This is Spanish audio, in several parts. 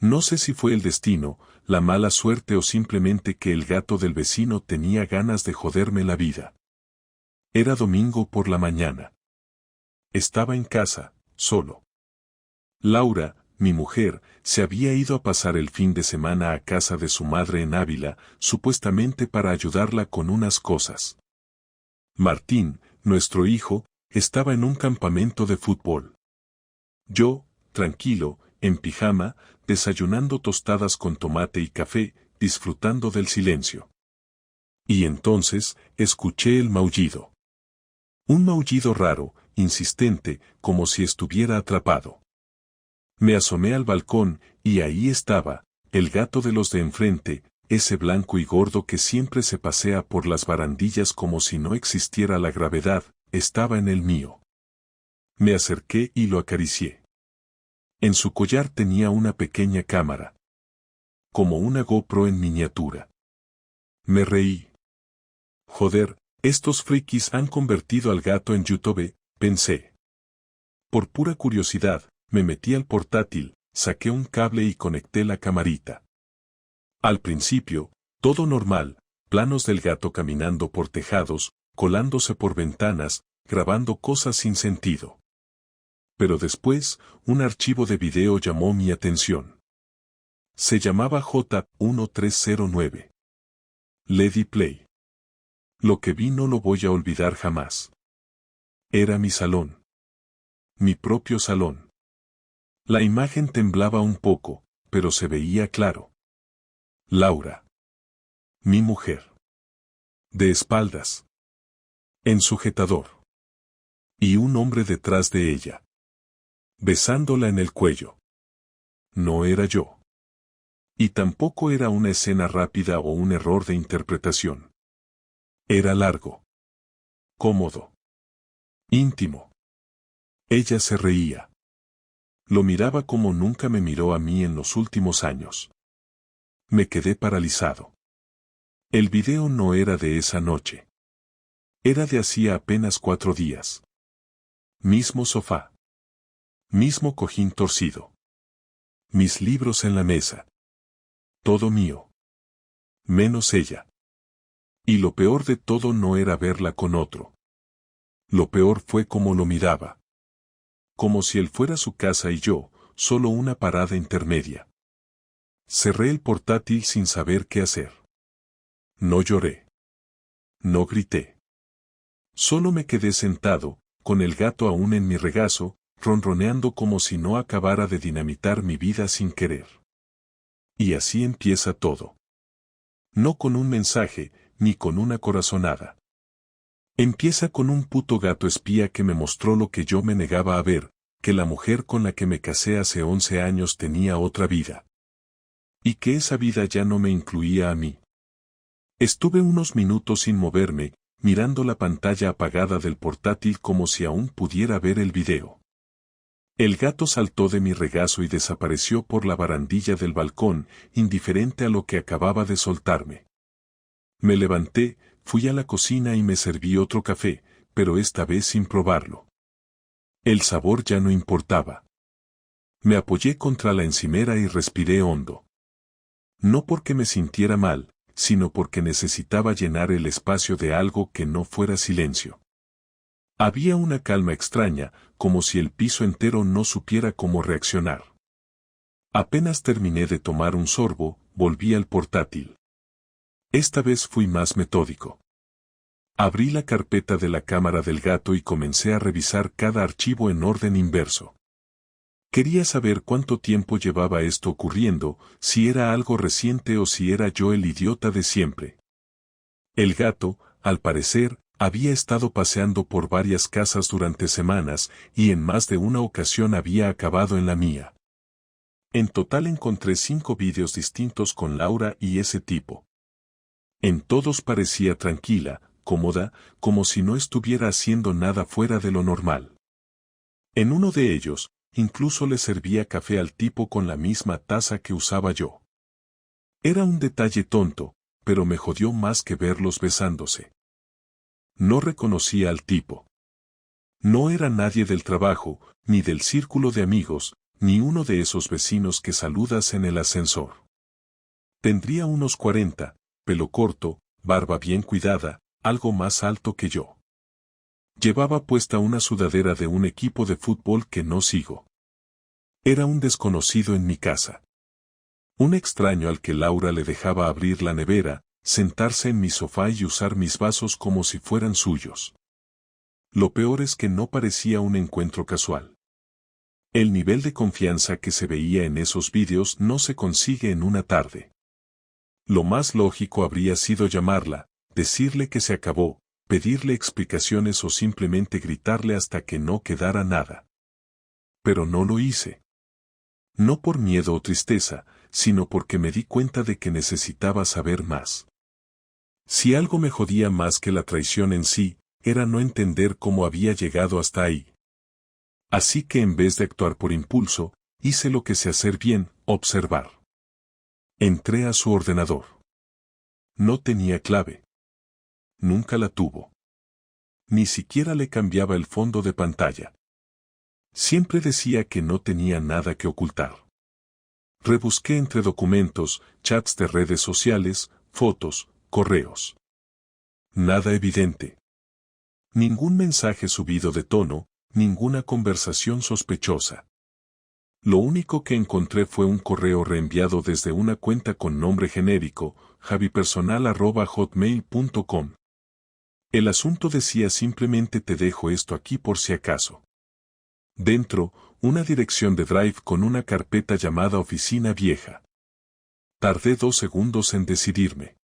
No sé si fue el destino, la mala suerte o simplemente que el gato del vecino tenía ganas de joderme la vida. Era domingo por la mañana. Estaba en casa, solo. Laura, mi mujer, se había ido a pasar el fin de semana a casa de su madre en Ávila, supuestamente para ayudarla con unas cosas. Martín, nuestro hijo, estaba en un campamento de fútbol. Yo, tranquilo, en pijama, desayunando tostadas con tomate y café, disfrutando del silencio. Y entonces, escuché el maullido. Un maullido raro, insistente, como si estuviera atrapado. Me asomé al balcón, y ahí estaba, el gato de los de enfrente, ese blanco y gordo que siempre se pasea por las barandillas como si no existiera la gravedad, estaba en el mío. Me acerqué y lo acaricié. En su collar tenía una pequeña cámara. Como una GoPro en miniatura. Me reí. Joder, estos frikis han convertido al gato en YouTube, pensé. Por pura curiosidad, me metí al portátil, saqué un cable y conecté la camarita. Al principio, todo normal, planos del gato caminando por tejados, colándose por ventanas, grabando cosas sin sentido. Pero después, un archivo de video llamó mi atención. Se llamaba J1309. Le di play. Lo que vi no lo voy a olvidar jamás. Era mi salón. Mi propio salón. La imagen temblaba un poco, pero se veía claro. Laura. Mi mujer. De espaldas. En sujetador. Y un hombre detrás de ella. Besándola en el cuello. No era yo. Y tampoco era una escena rápida o un error de interpretación. Era largo. Cómodo. Íntimo. Ella se reía. Lo miraba como nunca me miró a mí en los últimos años. Me quedé paralizado. El video no era de esa noche. Era de hacía apenas 4 días. Mismo sofá. Mismo cojín torcido. Mis libros en la mesa. Todo mío. Menos ella. Y lo peor de todo no era verla con otro. Lo peor fue cómo lo miraba. Como si él fuera su casa y yo, solo una parada intermedia. Cerré el portátil sin saber qué hacer. No lloré. No grité. Solo me quedé sentado, con el gato aún en mi regazo, ronroneando como si no acabara de dinamitar mi vida sin querer. Y así empieza todo. No con un mensaje, ni con una corazonada. Empieza con un puto gato espía que me mostró lo que yo me negaba a ver, que la mujer con la que me casé hace 11 años tenía otra vida. Y que esa vida ya no me incluía a mí. Estuve unos minutos sin moverme, mirando la pantalla apagada del portátil como si aún pudiera ver el video. El gato saltó de mi regazo y desapareció por la barandilla del balcón, indiferente a lo que acababa de soltarme. Me levanté, fui a la cocina y me serví otro café, pero esta vez sin probarlo. El sabor ya no importaba. Me apoyé contra la encimera y respiré hondo. No porque me sintiera mal, sino porque necesitaba llenar el espacio de algo que no fuera silencio. Había una calma extraña, como si el piso entero no supiera cómo reaccionar. Apenas terminé de tomar un sorbo, volví al portátil. Esta vez fui más metódico. Abrí la carpeta de la cámara del gato y comencé a revisar cada archivo en orden inverso. Quería saber cuánto tiempo llevaba esto ocurriendo, si era algo reciente o si era yo el idiota de siempre. El gato, al parecer, había estado paseando por varias casas durante semanas, y en más de una ocasión había acabado en la mía. En total encontré 5 vídeos distintos con Laura y ese tipo. En todos parecía tranquila, cómoda, como si no estuviera haciendo nada fuera de lo normal. En uno de ellos, incluso le servía café al tipo con la misma taza que usaba yo. Era un detalle tonto, pero me jodió más que verlos besándose. No reconocía al tipo. No era nadie del trabajo, ni del círculo de amigos, ni uno de esos vecinos que saludas en el ascensor. Tendría unos 40, pelo corto, barba bien cuidada, algo más alto que yo. Llevaba puesta una sudadera de un equipo de fútbol que no sigo. Era un desconocido en mi casa. Un extraño al que Laura le dejaba abrir la nevera, sentarse en mi sofá y usar mis vasos como si fueran suyos. Lo peor es que no parecía un encuentro casual. El nivel de confianza que se veía en esos vídeos no se consigue en una tarde. Lo más lógico habría sido llamarla, decirle que se acabó, pedirle explicaciones o simplemente gritarle hasta que no quedara nada. Pero no lo hice. No por miedo o tristeza, sino porque me di cuenta de que necesitaba saber más. Si algo me jodía más que la traición en sí, era no entender cómo había llegado hasta ahí. Así que en vez de actuar por impulso, hice lo que sé hacer bien, observar. Entré a su ordenador. No tenía clave. Nunca la tuvo. Ni siquiera le cambiaba el fondo de pantalla. Siempre decía que no tenía nada que ocultar. Rebusqué entre documentos, chats de redes sociales, fotos, correos. Nada evidente. Ningún mensaje subido de tono, ninguna conversación sospechosa. Lo único que encontré fue un correo reenviado desde una cuenta con nombre genérico, javipersonal@hotmail.com. El asunto decía simplemente te dejo esto aquí por si acaso. Dentro, una dirección de Drive con una carpeta llamada Oficina Vieja. Tardé 2 segundos en decidirme.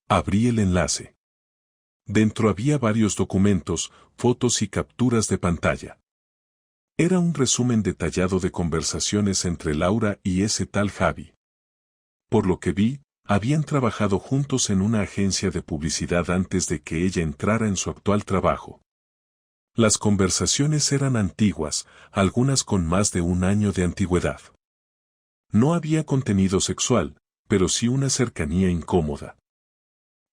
Abrí el enlace. Dentro había varios documentos, fotos y capturas de pantalla. Era un resumen detallado de conversaciones entre Laura y ese tal Javi. Por lo que vi, habían trabajado juntos en una agencia de publicidad antes de que ella entrara en su actual trabajo. Las conversaciones eran antiguas, algunas con más de 1 año de antigüedad. No había contenido sexual, pero sí una cercanía incómoda.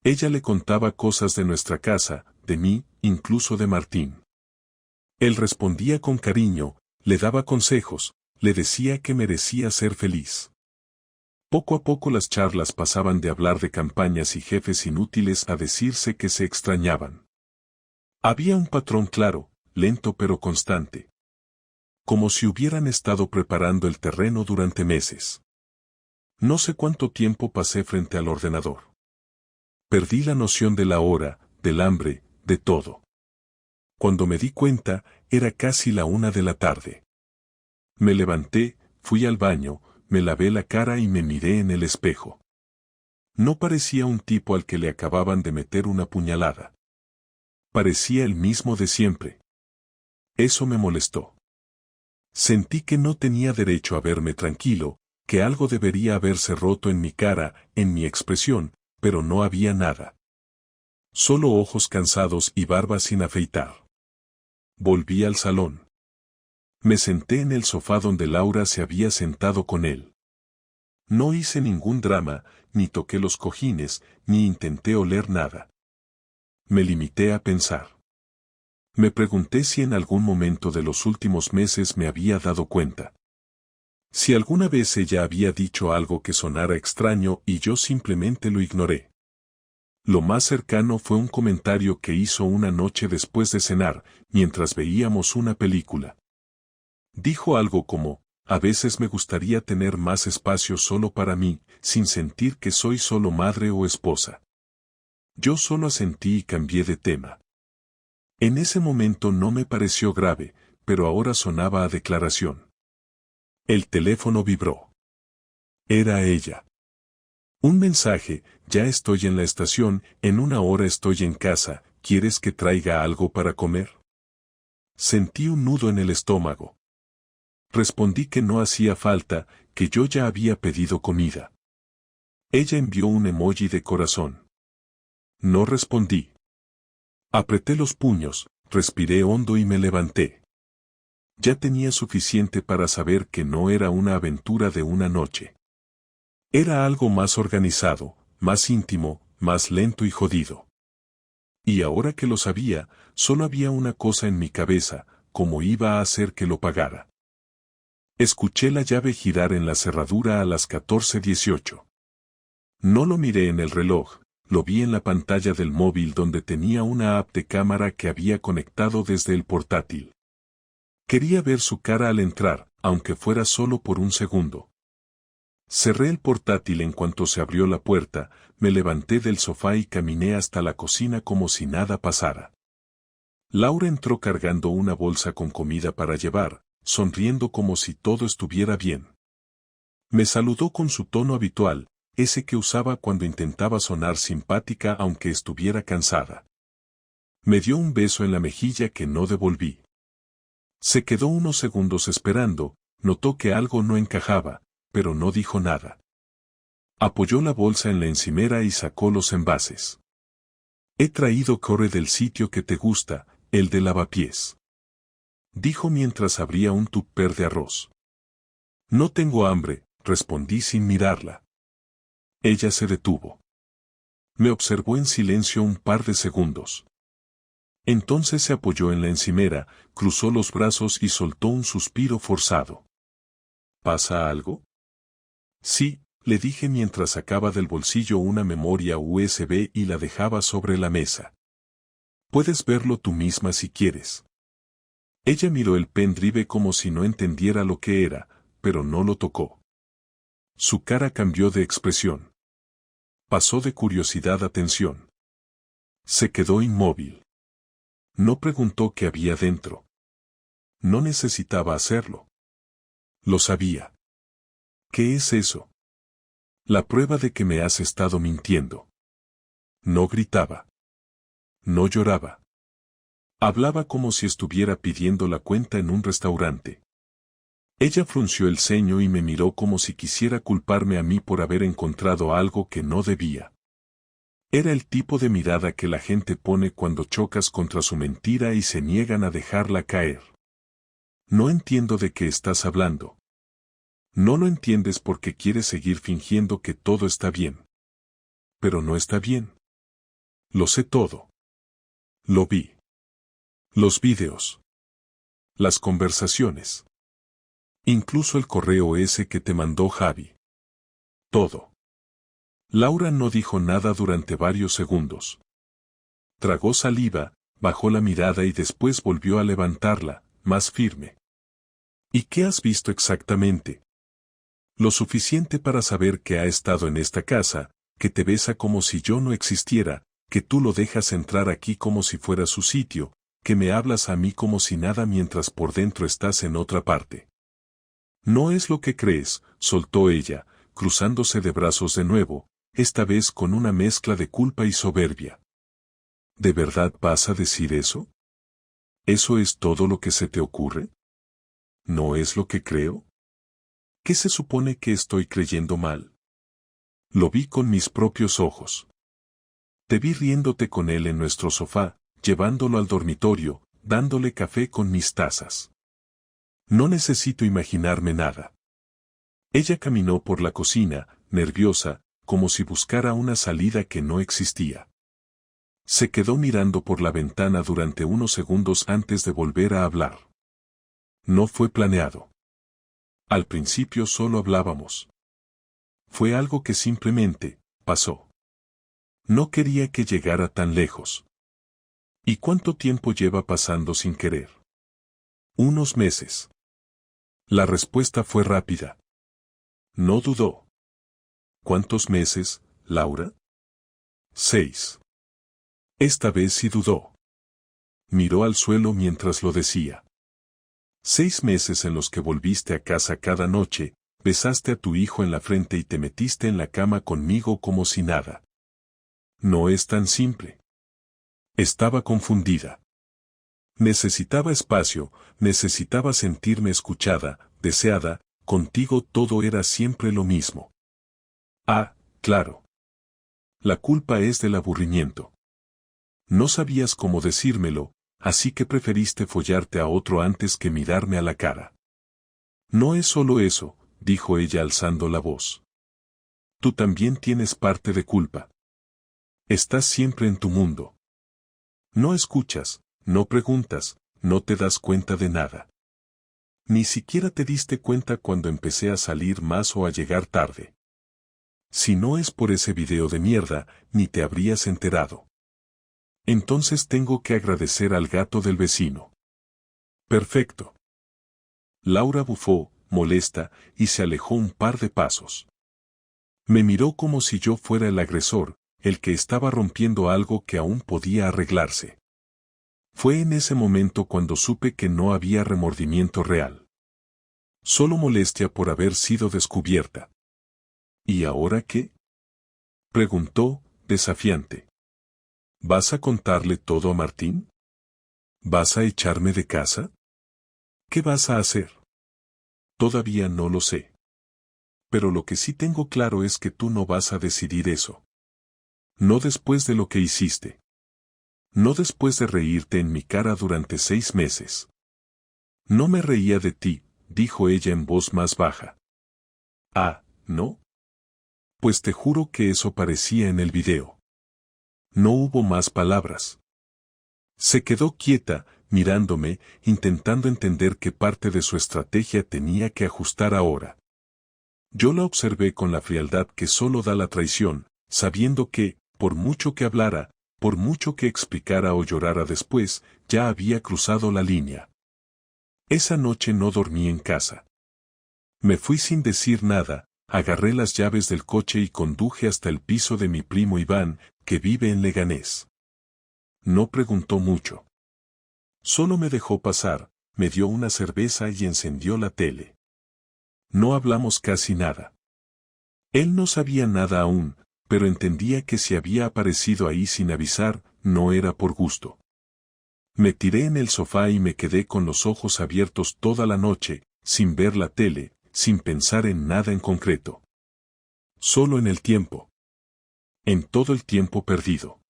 Ella le contaba cosas de nuestra casa, de mí, incluso de Martín. Él respondía con cariño, le daba consejos, le decía que merecía ser feliz. Poco a poco las charlas pasaban de hablar de campañas y jefes inútiles a decirse que se extrañaban. Había un patrón claro, lento pero constante. Como si hubieran estado preparando el terreno durante meses. No sé cuánto tiempo pasé frente al ordenador. Perdí la noción de la hora, del hambre, de todo. Cuando me di cuenta, era casi la 1 de la tarde. Me levanté, fui al baño, me lavé la cara y me miré en el espejo. No parecía un tipo al que le acababan de meter una puñalada. Parecía el mismo de siempre. Eso me molestó. Sentí que no tenía derecho a verme tranquilo, que algo debería haberse roto en mi cara, en mi expresión, pero no había nada. Solo ojos cansados y barba sin afeitar. Volví al salón. Me senté en el sofá donde Laura se había sentado con él. No hice ningún drama, ni toqué los cojines, ni intenté oler nada. Me limité a pensar. Me pregunté si en algún momento de los últimos meses me había dado cuenta. Si alguna vez ella había dicho algo que sonara extraño y yo simplemente lo ignoré. Lo más cercano fue un comentario que hizo una noche después de cenar, mientras veíamos una película. Dijo algo como, a veces me gustaría tener más espacio solo para mí, sin sentir que soy solo madre o esposa. Yo solo asentí y cambié de tema. En ese momento no me pareció grave, pero ahora sonaba a declaración. El teléfono vibró. Era ella. Un mensaje, ya estoy en la estación, en 1 hora estoy en casa, ¿quieres que traiga algo para comer? Sentí un nudo en el estómago. Respondí que no hacía falta, que yo ya había pedido comida. Ella envió un emoji de corazón. No respondí. Apreté los puños, respiré hondo y me levanté. Ya tenía suficiente para saber que no era una aventura de una noche. Era algo más organizado, más íntimo, más lento y jodido. Y ahora que lo sabía, solo había una cosa en mi cabeza, ¿cómo iba a hacer que lo pagara? Escuché la llave girar en la cerradura a las 14:18. No lo miré en el reloj, lo vi en la pantalla del móvil donde tenía una app de cámara que había conectado desde el portátil. Quería ver su cara al entrar, aunque fuera solo por un segundo. Cerré el portátil en cuanto se abrió la puerta, me levanté del sofá y caminé hasta la cocina como si nada pasara. Laura entró cargando una bolsa con comida para llevar, sonriendo como si todo estuviera bien. Me saludó con su tono habitual, ese que usaba cuando intentaba sonar simpática aunque estuviera cansada. Me dio un beso en la mejilla que no devolví. Se quedó unos segundos esperando, notó que algo no encajaba, pero no dijo nada. Apoyó la bolsa en la encimera y sacó los envases. He traído core del sitio que te gusta, el de lavapiés. Dijo mientras abría un tupper de arroz. No tengo hambre, respondí sin mirarla. Ella se detuvo. Me observó en silencio un par de segundos. Entonces se apoyó en la encimera, cruzó los brazos y soltó un suspiro forzado. ¿Pasa algo? Sí, le dije mientras sacaba del bolsillo una memoria USB y la dejaba sobre la mesa. Puedes verlo tú misma si quieres. Ella miró el pendrive como si no entendiera lo que era, pero no lo tocó. Su cara cambió de expresión. Pasó de curiosidad a tensión. Se quedó inmóvil. No preguntó qué había dentro. No necesitaba hacerlo. Lo sabía. ¿Qué es eso? La prueba de que me has estado mintiendo. No gritaba. No lloraba. Hablaba como si estuviera pidiendo la cuenta en un restaurante. Ella frunció el ceño y me miró como si quisiera culparme a mí por haber encontrado algo que no debía. Era el tipo de mirada que la gente pone cuando chocas contra su mentira y se niegan a dejarla caer. No entiendo de qué estás hablando. No lo entiendes porque quieres seguir fingiendo que todo está bien. Pero no está bien. Lo sé todo. Lo vi. Los vídeos. Las conversaciones. Incluso el correo ese que te mandó Javi. Todo. Laura no dijo nada durante varios segundos. Tragó saliva, bajó la mirada y después volvió a levantarla, más firme. ¿Y qué has visto exactamente? Lo suficiente para saber que ha estado en esta casa, que te besa como si yo no existiera, que tú lo dejas entrar aquí como si fuera su sitio, que me hablas a mí como si nada mientras por dentro estás en otra parte. No es lo que crees, soltó ella, cruzándose de brazos de nuevo, esta vez con una mezcla de culpa y soberbia. ¿De verdad vas a decir eso? ¿Eso es todo lo que se te ocurre? ¿No es lo que creo? ¿Qué se supone que estoy creyendo mal? Lo vi con mis propios ojos. Te vi riéndote con él en nuestro sofá, llevándolo al dormitorio, dándole café con mis tazas. No necesito imaginarme nada. Ella caminó por la cocina, nerviosa, como si buscara una salida que no existía. Se quedó mirando por la ventana durante unos segundos antes de volver a hablar. No fue planeado. Al principio solo hablábamos. Fue algo que simplemente pasó. No quería que llegara tan lejos. ¿Y cuánto tiempo lleva pasando sin querer? Unos meses. La respuesta fue rápida. No dudó. ¿Cuántos meses, Laura? 6. Esta vez sí dudó. Miró al suelo mientras lo decía. 6 meses en los que volviste a casa cada noche, besaste a tu hijo en la frente y te metiste en la cama conmigo como si nada. No es tan simple. Estaba confundida. Necesitaba espacio, necesitaba sentirme escuchada, deseada, contigo todo era siempre lo mismo. Ah, claro. La culpa es del aburrimiento. No sabías cómo decírmelo, así que preferiste follarte a otro antes que mirarme a la cara. No es solo eso, dijo ella alzando la voz. Tú también tienes parte de culpa. Estás siempre en tu mundo. No escuchas, no preguntas, no te das cuenta de nada. Ni siquiera te diste cuenta cuando empecé a salir más o a llegar tarde. Si no es por ese video de mierda, ni te habrías enterado. Entonces tengo que agradecer al gato del vecino. Perfecto. Laura bufó, molesta, y se alejó un par de pasos. Me miró como si yo fuera el agresor, el que estaba rompiendo algo que aún podía arreglarse. Fue en ese momento cuando supe que no había remordimiento real. Solo molestia por haber sido descubierta. ¿Y ahora qué? Preguntó, desafiante. ¿Vas a contarle todo a Martín? ¿Vas a echarme de casa? ¿Qué vas a hacer? Todavía no lo sé. Pero lo que sí tengo claro es que tú no vas a decidir eso. No después de lo que hiciste. No después de reírte en mi cara durante 6 meses. No me reía de ti, dijo ella en voz más baja. Ah, ¿no? Pues te juro que eso parecía en el video. No hubo más palabras. Se quedó quieta, mirándome, intentando entender qué parte de su estrategia tenía que ajustar ahora. Yo la observé con la frialdad que solo da la traición, sabiendo que, por mucho que hablara, por mucho que explicara o llorara después, ya había cruzado la línea. Esa noche no dormí en casa. Me fui sin decir nada, agarré las llaves del coche y conduje hasta el piso de mi primo Iván, que vive en Leganés. No preguntó mucho. Solo me dejó pasar, me dio una cerveza y encendió la tele. No hablamos casi nada. Él no sabía nada aún, pero entendía que si había aparecido ahí sin avisar, no era por gusto. Me tiré en el sofá y me quedé con los ojos abiertos toda la noche, sin ver la tele, sin pensar en nada en concreto. Solo en el tiempo. En todo el tiempo perdido.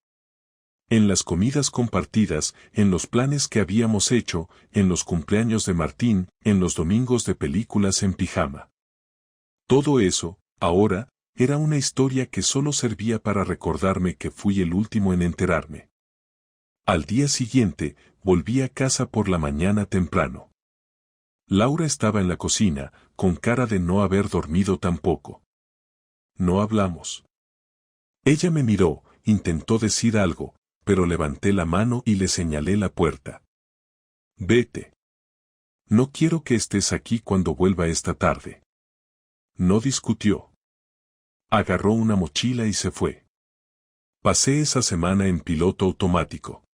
En las comidas compartidas, en los planes que habíamos hecho, en los cumpleaños de Martín, en los domingos de películas en pijama. Todo eso, ahora, era una historia que solo servía para recordarme que fui el último en enterarme. Al día siguiente, volví a casa por la mañana temprano. Laura estaba en la cocina, con cara de no haber dormido tampoco. No hablamos. Ella me miró, intentó decir algo, pero levanté la mano y le señalé la puerta. Vete. No quiero que estés aquí cuando vuelva esta tarde. No discutió. Agarró una mochila y se fue. Pasé esa semana en piloto automático.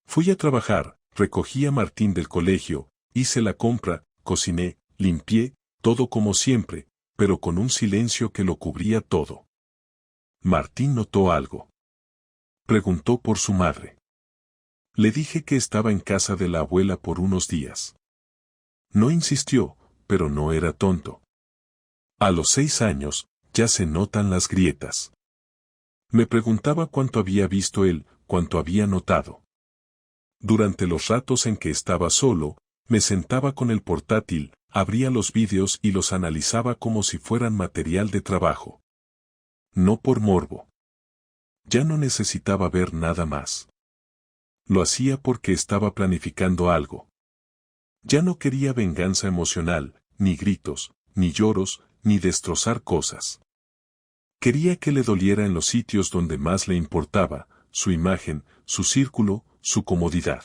Fui a trabajar, recogí a Martín del colegio, hice la compra, cociné, limpié, todo como siempre, pero con un silencio que lo cubría todo. Martín notó algo. Preguntó por su madre. Le dije que estaba en casa de la abuela por unos días. No insistió, pero no era tonto. A los 6 años, ya se notan las grietas. Me preguntaba cuánto había visto él, cuánto había notado. Durante los ratos en que estaba solo, me sentaba con el portátil, abría los vídeos y los analizaba como si fueran material de trabajo. No por morbo. Ya no necesitaba ver nada más. Lo hacía porque estaba planificando algo. Ya no quería venganza emocional, ni gritos, ni lloros, ni destrozar cosas. Quería que le doliera en los sitios donde más le importaba, su imagen, su círculo, su comodidad.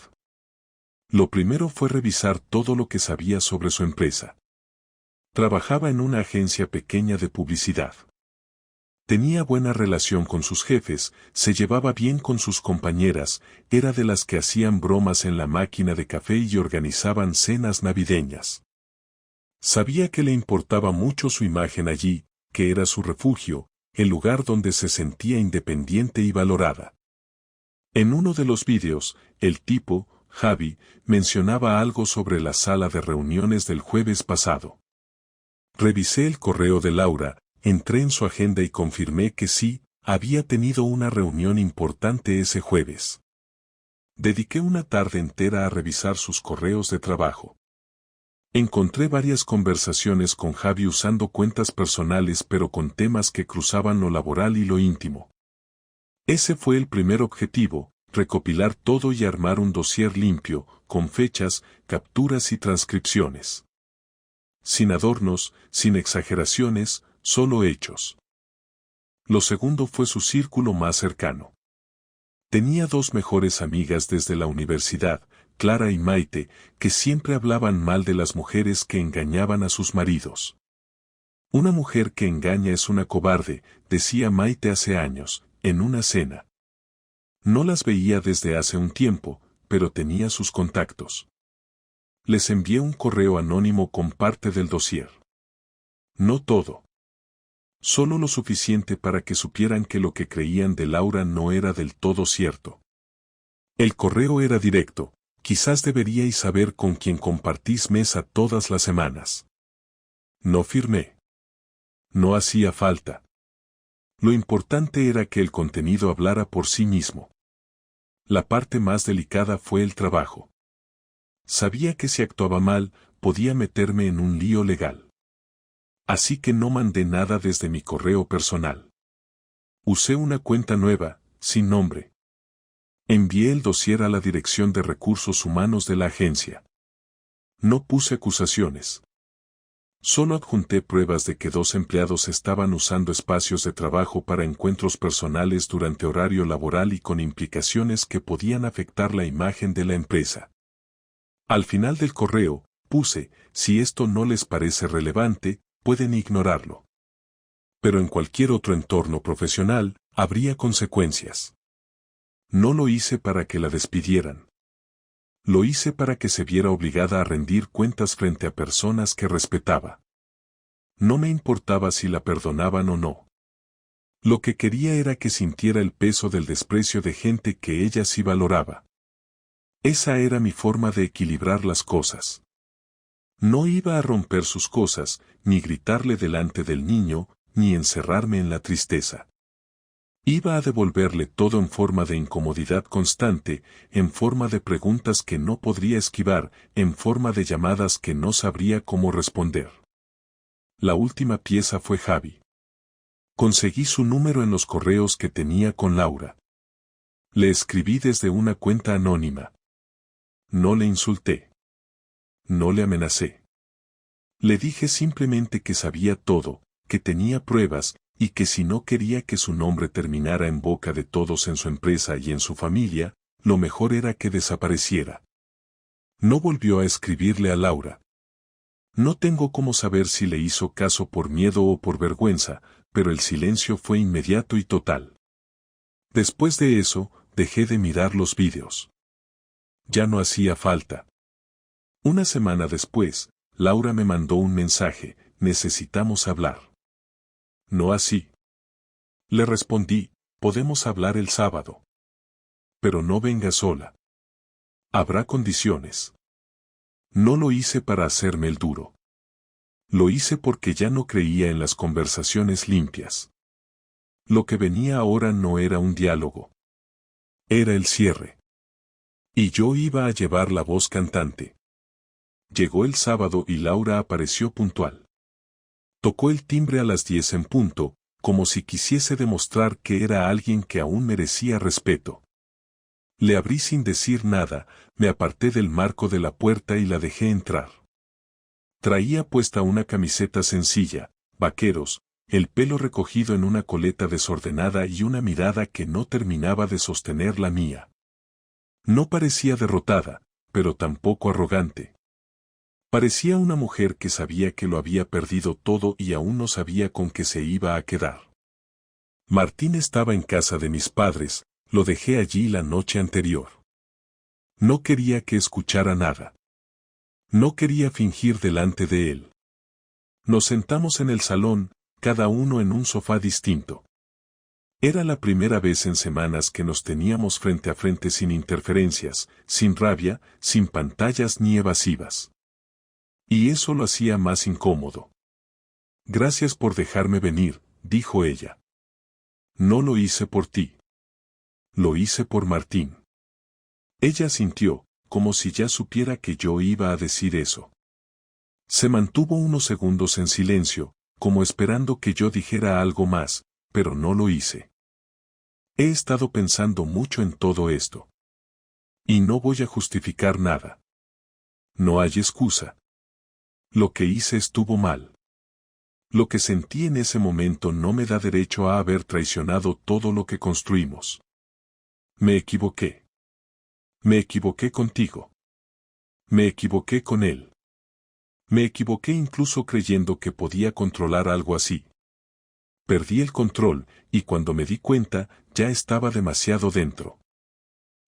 Lo primero fue revisar todo lo que sabía sobre su empresa. Trabajaba en una agencia pequeña de publicidad. Tenía buena relación con sus jefes, se llevaba bien con sus compañeras, era de las que hacían bromas en la máquina de café y organizaban cenas navideñas. Sabía que le importaba mucho su imagen allí, que era su refugio, el lugar donde se sentía independiente y valorada. En uno de los vídeos, el tipo, Javi, mencionaba algo sobre la sala de reuniones del jueves pasado. Revisé el correo de Laura, entré en su agenda y confirmé que sí, había tenido una reunión importante ese jueves. Dediqué una tarde entera a revisar sus correos de trabajo. Encontré varias conversaciones con Javi usando cuentas personales pero con temas que cruzaban lo laboral y lo íntimo. Ese fue el primer objetivo, recopilar todo y armar un dossier limpio, con fechas, capturas y transcripciones. sin adornos, sin exageraciones, solo hechos. Lo segundo fue su círculo más cercano. Tenía dos mejores amigas desde la universidad, Clara y Maite, que siempre hablaban mal de las mujeres que engañaban a sus maridos. Una mujer que engaña es una cobarde, decía Maite hace años, en una cena. No las veía desde hace un tiempo, pero tenía sus contactos. Les envié un correo anónimo con parte del dossier. No todo. Solo lo suficiente para que supieran que lo que creían de Laura no era del todo cierto. El correo era directo: quizás deberíais saber con quién compartís mesa todas las semanas. No firmé. No hacía falta. Lo importante era que el contenido hablara por sí mismo. La parte más delicada fue el trabajo. Sabía que si actuaba mal, podía meterme en un lío legal. Así que no mandé nada desde mi correo personal. Usé una cuenta nueva, sin nombre. Envié el dossier a la Dirección de Recursos Humanos de la agencia. No puse acusaciones. Solo adjunté pruebas de que dos empleados estaban usando espacios de trabajo para encuentros personales durante horario laboral y con implicaciones que podían afectar la imagen de la empresa. Al final del correo, puse: si esto no les parece relevante, pueden ignorarlo. Pero en cualquier otro entorno profesional, habría consecuencias. No lo hice para que la despidieran. Lo hice para que se viera obligada a rendir cuentas frente a personas que respetaba. No me importaba si la perdonaban o no. Lo que quería era que sintiera el peso del desprecio de gente que ella sí valoraba. Esa era mi forma de equilibrar las cosas. No iba a romper sus cosas, ni gritarle delante del niño, ni encerrarme en la tristeza. Iba a devolverle todo en forma de incomodidad constante, en forma de preguntas que no podría esquivar, en forma de llamadas que no sabría cómo responder. La última pieza fue Javi. Conseguí su número en los correos que tenía con Laura. Le escribí desde una cuenta anónima. No le insulté. No le amenacé. Le dije simplemente que sabía todo, que tenía pruebas, y que si no quería que su nombre terminara en boca de todos en su empresa y en su familia, lo mejor era que desapareciera. No volvió a escribirle a Laura. No tengo cómo saber si le hizo caso por miedo o por vergüenza, pero el silencio fue inmediato y total. Después de eso, dejé de mirar los vídeos. Ya no hacía falta. Una semana después, Laura me mandó un mensaje: necesitamos hablar. No así. Le respondí: podemos hablar el sábado. Pero no venga sola. Habrá condiciones. No lo hice para hacerme el duro. Lo hice porque ya no creía en las conversaciones limpias. Lo que venía ahora no era un diálogo. Era el cierre. Y yo iba a llevar la voz cantante. Llegó el sábado y Laura apareció puntual. Tocó el timbre a las 10 en punto, como si quisiese demostrar que era alguien que aún merecía respeto. Le abrí sin decir nada, me aparté del marco de la puerta y la dejé entrar. Traía puesta una camiseta sencilla, vaqueros, el pelo recogido en una coleta desordenada y una mirada que no terminaba de sostener la mía. No parecía derrotada, pero tampoco arrogante. Parecía una mujer que sabía que lo había perdido todo y aún no sabía con qué se iba a quedar. Martín estaba en casa de mis padres, lo dejé allí la noche anterior. No quería que escuchara nada. No quería fingir delante de él. Nos sentamos en el salón, cada uno en un sofá distinto. Era la primera vez en semanas que nos teníamos frente a frente sin interferencias, sin rabia, sin pantallas ni evasivas. Y eso lo hacía más incómodo. Gracias por dejarme venir, dijo ella. No lo hice por ti. Lo hice por Martín. Ella asintió, como si ya supiera que yo iba a decir eso. Se mantuvo unos segundos en silencio, como esperando que yo dijera algo más, pero no lo hice. He estado pensando mucho en todo esto. Y no voy a justificar nada. No hay excusa. Lo que hice estuvo mal. Lo que sentí en ese momento no me da derecho a haber traicionado todo lo que construimos. Me equivoqué. Me equivoqué contigo. Me equivoqué con él. Me equivoqué incluso creyendo que podía controlar algo así. Perdí el control, y cuando me di cuenta, ya estaba demasiado dentro.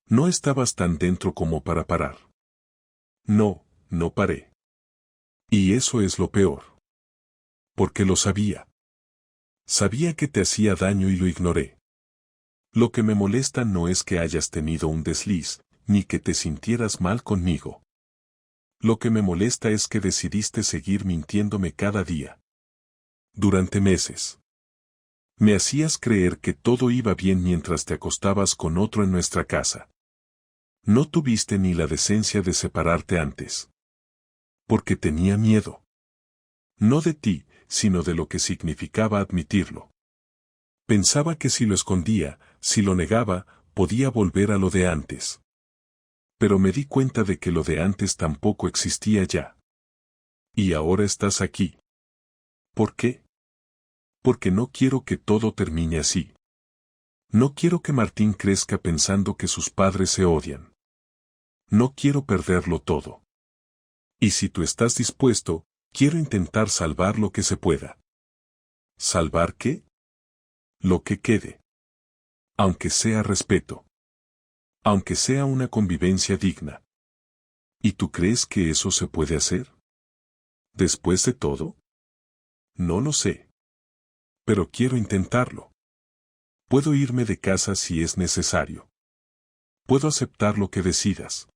No estabas tan dentro como para parar. No, no paré. Y eso es lo peor. Porque lo sabía. Sabía que te hacía daño y lo ignoré. Lo que me molesta no es que hayas tenido un desliz, ni que te sintieras mal conmigo. Lo que me molesta es que decidiste seguir mintiéndome cada día. Durante meses. Me hacías creer que todo iba bien mientras te acostabas con otro en nuestra casa. No tuviste ni la decencia de separarte antes. Porque tenía miedo. No de ti, sino de lo que significaba admitirlo. Pensaba que si lo escondía, si lo negaba, podía volver a lo de antes. Pero me di cuenta de que lo de antes tampoco existía ya. Y ahora estás aquí. ¿Por qué? Porque no quiero que todo termine así. No quiero que Martín crezca pensando que sus padres se odian. No quiero perderlo todo. Y si tú estás dispuesto, quiero intentar salvar lo que se pueda. ¿Salvar qué? Lo que quede. Aunque sea respeto. Aunque sea una convivencia digna. ¿Y tú crees que eso se puede hacer? ¿Después de todo? No lo sé. Pero quiero intentarlo. Puedo irme de casa si es necesario. Puedo aceptar lo que decidas.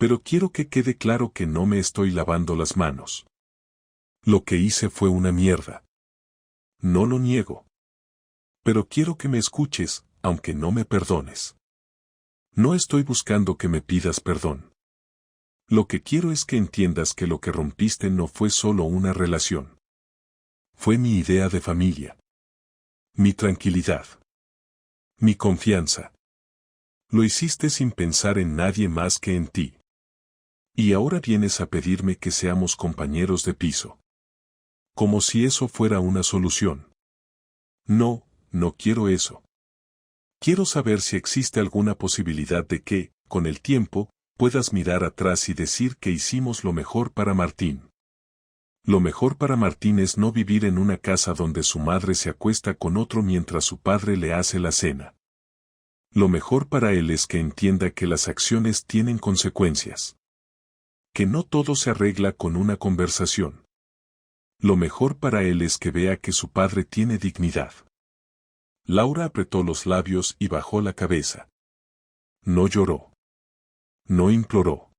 Pero quiero que quede claro que no me estoy lavando las manos. Lo que hice fue una mierda. No lo niego. Pero quiero que me escuches, aunque no me perdones. No estoy buscando que me pidas perdón. Lo que quiero es que entiendas que lo que rompiste no fue solo una relación. Fue mi idea de familia. Mi tranquilidad. Mi confianza. Lo hiciste sin pensar en nadie más que en ti. Y ahora vienes a pedirme que seamos compañeros de piso. Como si eso fuera una solución. No, no quiero eso. Quiero saber si existe alguna posibilidad de que, con el tiempo, puedas mirar atrás y decir que hicimos lo mejor para Martín. Lo mejor para Martín es no vivir en una casa donde su madre se acuesta con otro mientras su padre le hace la cena. Lo mejor para él es que entienda que las acciones tienen consecuencias. Que no todo se arregla con una conversación. Lo mejor para él es que vea que su padre tiene dignidad. Laura apretó los labios y bajó la cabeza. No lloró. No imploró.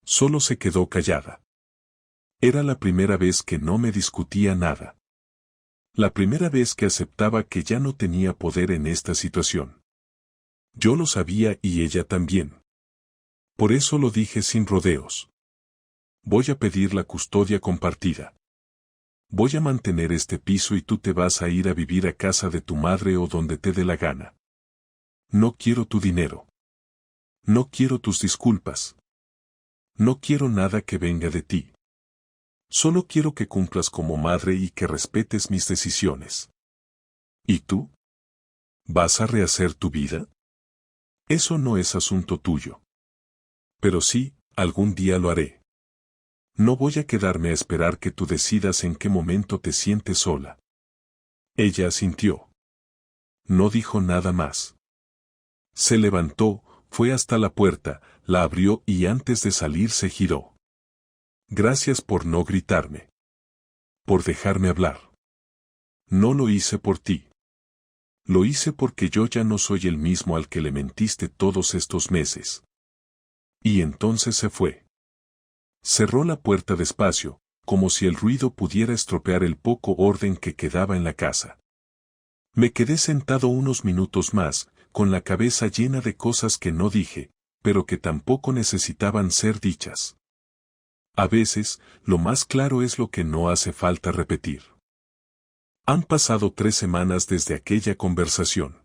Solo se quedó callada. Era la primera vez que no me discutía nada. La primera vez que aceptaba que ya no tenía poder en esta situación. Yo lo sabía y ella también. Por eso lo dije sin rodeos. Voy a pedir la custodia compartida. Voy a mantener este piso y tú te vas a ir a vivir a casa de tu madre o donde te dé la gana. No quiero tu dinero. No quiero tus disculpas. No quiero nada que venga de ti. Solo quiero que cumplas como madre y que respetes mis decisiones. ¿Y tú? ¿Vas a rehacer tu vida? Eso no es asunto tuyo. Pero sí, algún día lo haré. No voy a quedarme a esperar que tú decidas en qué momento te sientes sola. Ella asintió. No dijo nada más. Se levantó, fue hasta la puerta, la abrió y antes de salir se giró. Gracias por no gritarme. Por dejarme hablar. No lo hice por ti. Lo hice porque yo ya no soy el mismo al que le mentiste todos estos meses. Y entonces se fue. Cerró la puerta despacio, como si el ruido pudiera estropear el poco orden que quedaba en la casa. Me quedé sentado unos minutos más, con la cabeza llena de cosas que no dije, pero que tampoco necesitaban ser dichas. A veces, lo más claro es lo que no hace falta repetir. Han pasado 3 semanas desde aquella conversación.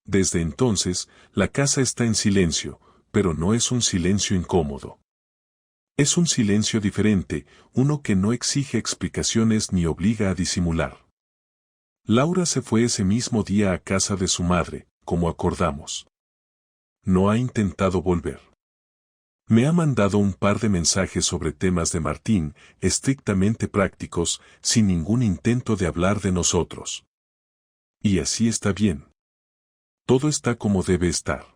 Desde entonces, la casa está en silencio, pero no es un silencio incómodo. Es un silencio diferente, uno que no exige explicaciones ni obliga a disimular. Laura se fue ese mismo día a casa de su madre, como acordamos. No ha intentado volver. Me ha mandado un par de mensajes sobre temas de Martín, estrictamente prácticos, sin ningún intento de hablar de nosotros. Y así está bien. Todo está como debe estar.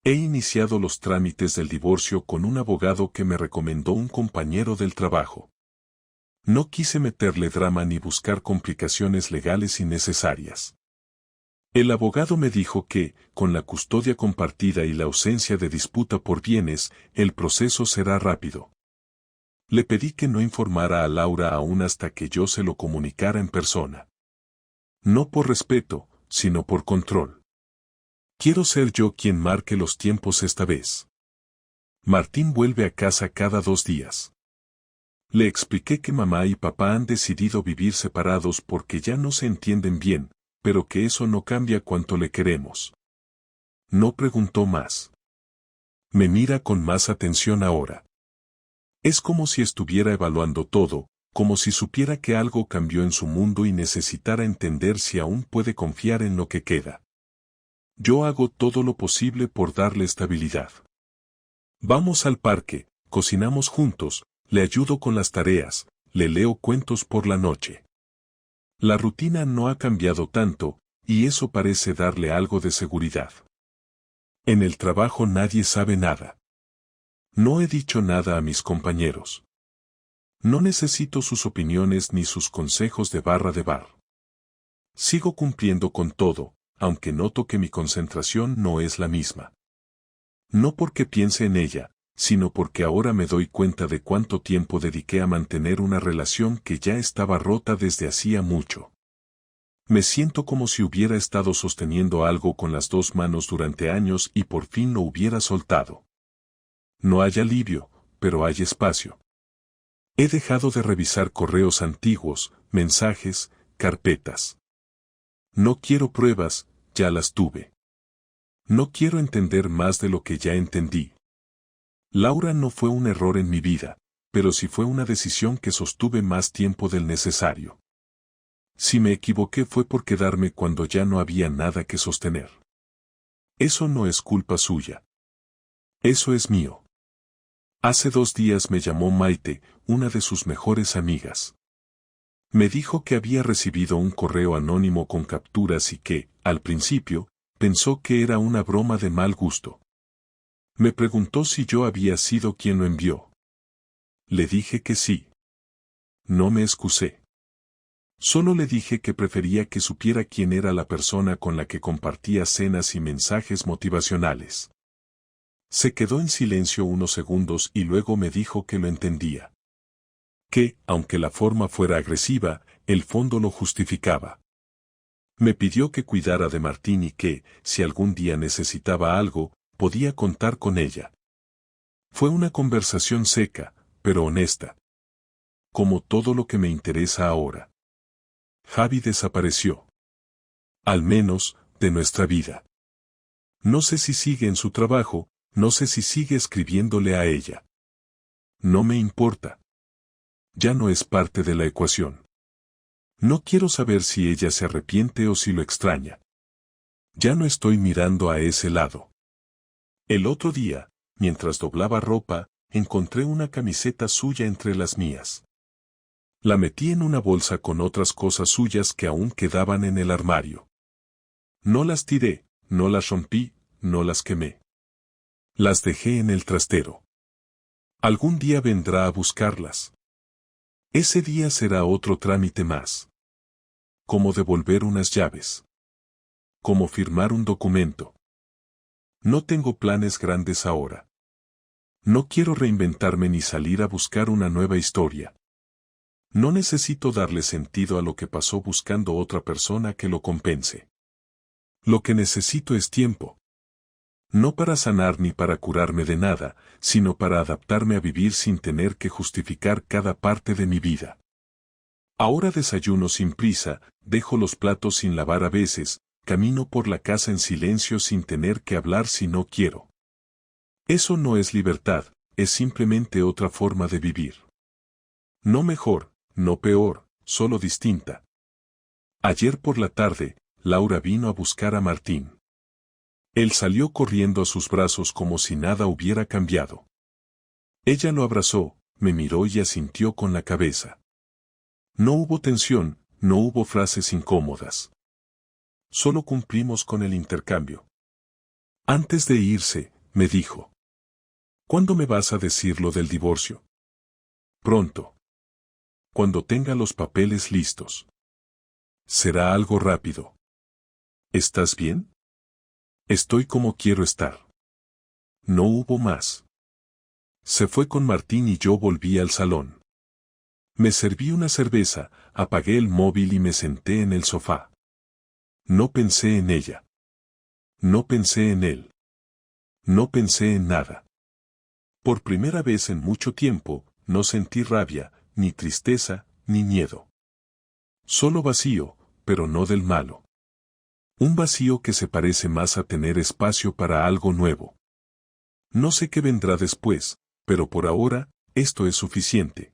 He iniciado los trámites del divorcio con un abogado que me recomendó un compañero del trabajo. No quise meterle drama ni buscar complicaciones legales innecesarias. El abogado me dijo que, con la custodia compartida y la ausencia de disputa por bienes, el proceso será rápido. Le pedí que no informara a Laura aún hasta que yo se lo comunicara en persona. No por respeto, sino por control. Quiero ser yo quien marque los tiempos esta vez. Martín vuelve a casa cada 2 días. Le expliqué que mamá y papá han decidido vivir separados porque ya no se entienden bien, pero que eso no cambia cuánto le queremos. No preguntó más. Me mira con más atención ahora. Es como si estuviera evaluando todo, como si supiera que algo cambió en su mundo y necesitara entender si aún puede confiar en lo que queda. Yo hago todo lo posible por darle estabilidad. Vamos al parque, cocinamos juntos, le ayudo con las tareas, le leo cuentos por la noche. La rutina no ha cambiado tanto, y eso parece darle algo de seguridad. En el trabajo nadie sabe nada. No he dicho nada a mis compañeros. No necesito sus opiniones ni sus consejos de barra de bar. Sigo cumpliendo con todo, aunque noto que mi concentración no es la misma. No porque piense en ella, sino porque ahora me doy cuenta de cuánto tiempo dediqué a mantener una relación que ya estaba rota desde hacía mucho. Me siento como si hubiera estado sosteniendo algo con las 2 manos durante años y por fin lo hubiera soltado. No hay alivio, pero hay espacio. He dejado de revisar correos antiguos, mensajes, carpetas. No quiero pruebas, ya las tuve. No quiero entender más de lo que ya entendí. Laura no fue un error en mi vida, pero sí fue una decisión que sostuve más tiempo del necesario. Si me equivoqué fue por quedarme cuando ya no había nada que sostener. Eso no es culpa suya. Eso es mío. Hace 2 días me llamó Maite, una de sus mejores amigas. Me dijo que había recibido un correo anónimo con capturas y que, al principio, pensó que era una broma de mal gusto. Me preguntó si yo había sido quien lo envió. Le dije que sí. No me excusé. Solo le dije que prefería que supiera quién era la persona con la que compartía cenas y mensajes motivacionales. Se quedó en silencio unos segundos y luego me dijo que lo entendía. Que, aunque la forma fuera agresiva, el fondo lo justificaba. Me pidió que cuidara de Martín y que, si algún día necesitaba algo, podía contar con ella. Fue una conversación seca, pero honesta. Como todo lo que me interesa ahora. Javi desapareció. Al menos, de nuestra vida. No sé si sigue en su trabajo, no sé si sigue escribiéndole a ella. No me importa. Ya no es parte de la ecuación. No quiero saber si ella se arrepiente o si lo extraña. Ya no estoy mirando a ese lado. El otro día, mientras doblaba ropa, encontré una camiseta suya entre las mías. La metí en una bolsa con otras cosas suyas que aún quedaban en el armario. No las tiré, no las rompí, no las quemé. Las dejé en el trastero. Algún día vendrá a buscarlas. Ese día será otro trámite más. Como devolver unas llaves. Como firmar un documento. No tengo planes grandes ahora. No quiero reinventarme ni salir a buscar una nueva historia. No necesito darle sentido a lo que pasó buscando otra persona que lo compense. Lo que necesito es tiempo. No para sanar ni para curarme de nada, sino para adaptarme a vivir sin tener que justificar cada parte de mi vida. Ahora desayuno sin prisa, dejo los platos sin lavar a veces, camino por la casa en silencio sin tener que hablar si no quiero. Eso no es libertad, es simplemente otra forma de vivir. No mejor, no peor, solo distinta. Ayer por la tarde, Laura vino a buscar a Martín. Él salió corriendo a sus brazos como si nada hubiera cambiado. Ella lo abrazó, me miró y asintió con la cabeza. No hubo tensión, no hubo frases incómodas. Solo cumplimos con el intercambio. Antes de irse, me dijo: ¿Cuándo me vas a decir lo del divorcio? Pronto. Cuando tenga los papeles listos. Será algo rápido. ¿Estás bien? Estoy como quiero estar. No hubo más. Se fue con Martín y yo volví al salón. Me serví una cerveza, apagué el móvil y me senté en el sofá. No pensé en ella. No pensé en él. No pensé en nada. Por primera vez en mucho tiempo, no sentí rabia, ni tristeza, ni miedo. Solo vacío, pero no del malo. Un vacío que se parece más a tener espacio para algo nuevo. No sé qué vendrá después, pero por ahora, esto es suficiente.